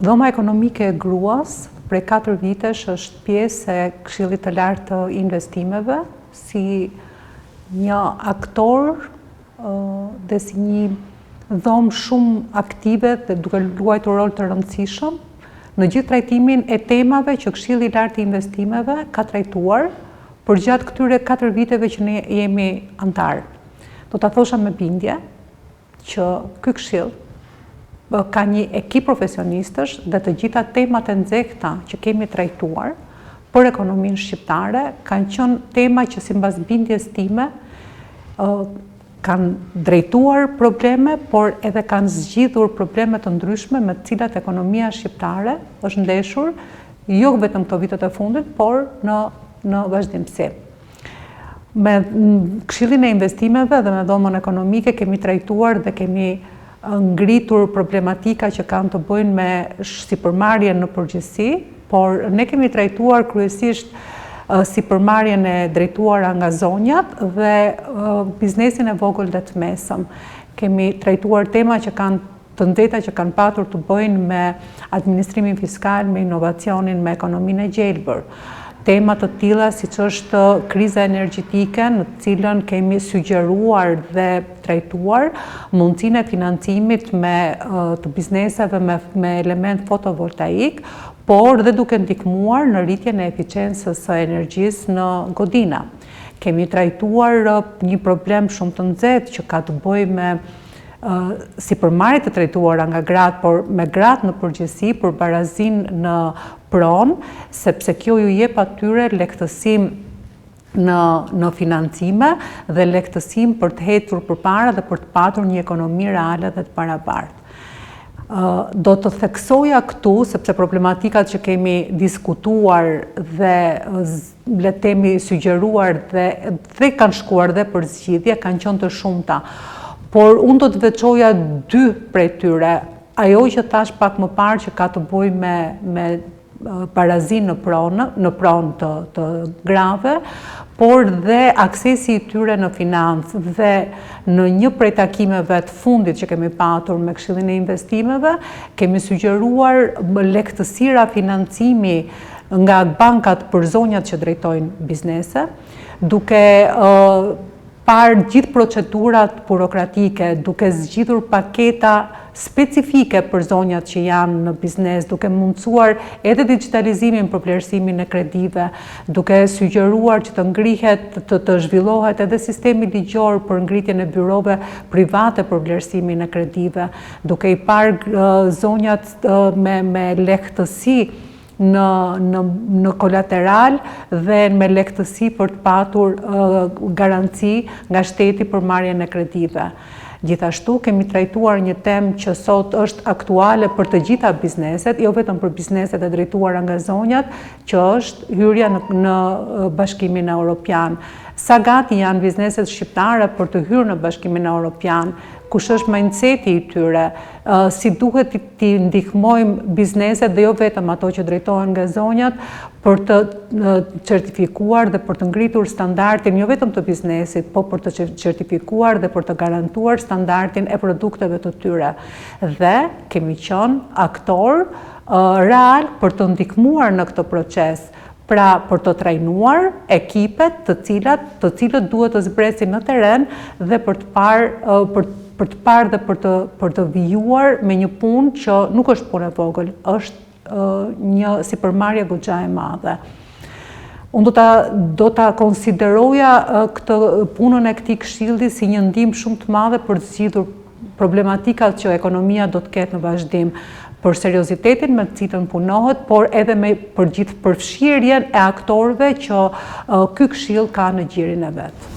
Dhoma ekonomike e gruas prej 4 vitesh është pjesë e Këshillit të Lartë të Investimeve, si një aktor dhe si një dhomë shumë aktive dhe duke luajtur rol të rëndësishëm në gjithë trajtimin e temave që Këshilli i Lartë të Investimeve ka trajtuar për gjatë këtyre 4 viteve që ne jemi antar. Do ta thosha me bindje që ky këshill ka një ekip profesionistësh dhe të gjitha temat e nxehta që kemi trajtuar për ekonominë shqiptare kanë qenë tema që sipas bindjes time kanë drejtuar probleme, por edhe kanë zgjidhur probleme të ndryshme me të cilat ekonomia shqiptare është ndeshur, jo vetëm këto vitet e fundit, por në vazhdimsi. Me Këshillin e Investimeve dhe me dhomën ekonomike kemi trajtuar dhe kemi ngritur problematika që kanë të bëjnë me sipërmarrjen në përgjithësi, por ne kemi trajtuar kryesisht sipërmarrjen e drejtuar nga zonjat dhe biznesin e vogël dhe të mesëm. Kemi trajtuar tema që kanë të nxehta që kanë patur të bëjnë me administrimin fiskal, me inovacionin, me ekonominë e gjelbër. Tema të tilla siç është kriza energjetike, në të cilën kemi sugjeruar dhe trajtuar mundësinë e financimit të bizneseve me element fotovoltaik, por dhe duke ndihmuar në rritjen e eficiencës së energjisë në godina. Kemi trajtuar një problem shumë të nxehtë që ka të bëjë me sipërmarrjet të trajtuara nga gratë, por me gratë në përgjithësi për barazinë në pronë, sepse kjo ju jep atyre lehtësim në financime dhe lehtësim për të hetur përpara dhe për të patur një ekonomi reale dhe të barabartë. Do të theksoja këtu, sepse problematikat që kemi diskutuar dhe le të themi sugjeruar dhe kanë shkuar dhe për zgjidhje, kanë qenë të shumta. Por unë do të veçoja 2 prej tyre. Ajo që thash pak më parë që ka të bëjë me barazinë në pronë të grave, por dhe aksesi i tyre në financë dhe në një prej takimeve të fundit që kemi patur me Këshillin e Investimeve, kemi sugjeruar lehtësira financimi nga bankat për zonjat që drejtojnë biznese, duke parë gjithë procedurat burokratike, duke zgjidhur paketa specifike për zonjat që janë në biznes, duke mundësuar edhe digitalizimin për vlerësimin e kredive, duke sugjeruar që të ngrihet, të zhvillohet edhe sistemi ligjor për ngritjen e byrove private për vlerësimin e kredive, duke i parë zonjat me lehtësi në kolateral dhe me lehtësi për të patur garanci nga shteti për marrjen e kredive. Gjithashtu kemi trajtuar një temë që sot është aktuale për të gjitha bizneset, jo vetëm për bizneset e drejtuara nga zonjat, që është hyrja në Bashkimin Evropian. Sa gati janë bizneset shqiptare për të hyrë në Bashkimin Evropian, kush është mindseti i tyre, si duhet t'i ndihmojmë bizneset dhe jo vetëm ato që drejtohen nga zonjat për të certifikuar dhe për të ngritur standardin jo vetëm të biznesit, po për të certifikuar dhe për të garantuar standardin e produkteve të tyre. Dhe kemi qenë aktor real për të ndihmuar në këtë proces. Pra për të trajnuar ekipet të cilët duhet të zbresin në teren dhe për të parë dhe për të vijuar me një punë që nuk është punë e vogël, është një sipërmarrje goxha e madhe. Unë do ta konsideroja këtë punën e këtij këshilli si një ndihmë shumë të madhe për të zgjidhur problematikat që ekonomia do të ketë në vazhdim, për seriozitetin me të cilën punohet, por edhe për gjithë përfshirjen e aktorëve që ky këshill ka në gjirin e vet.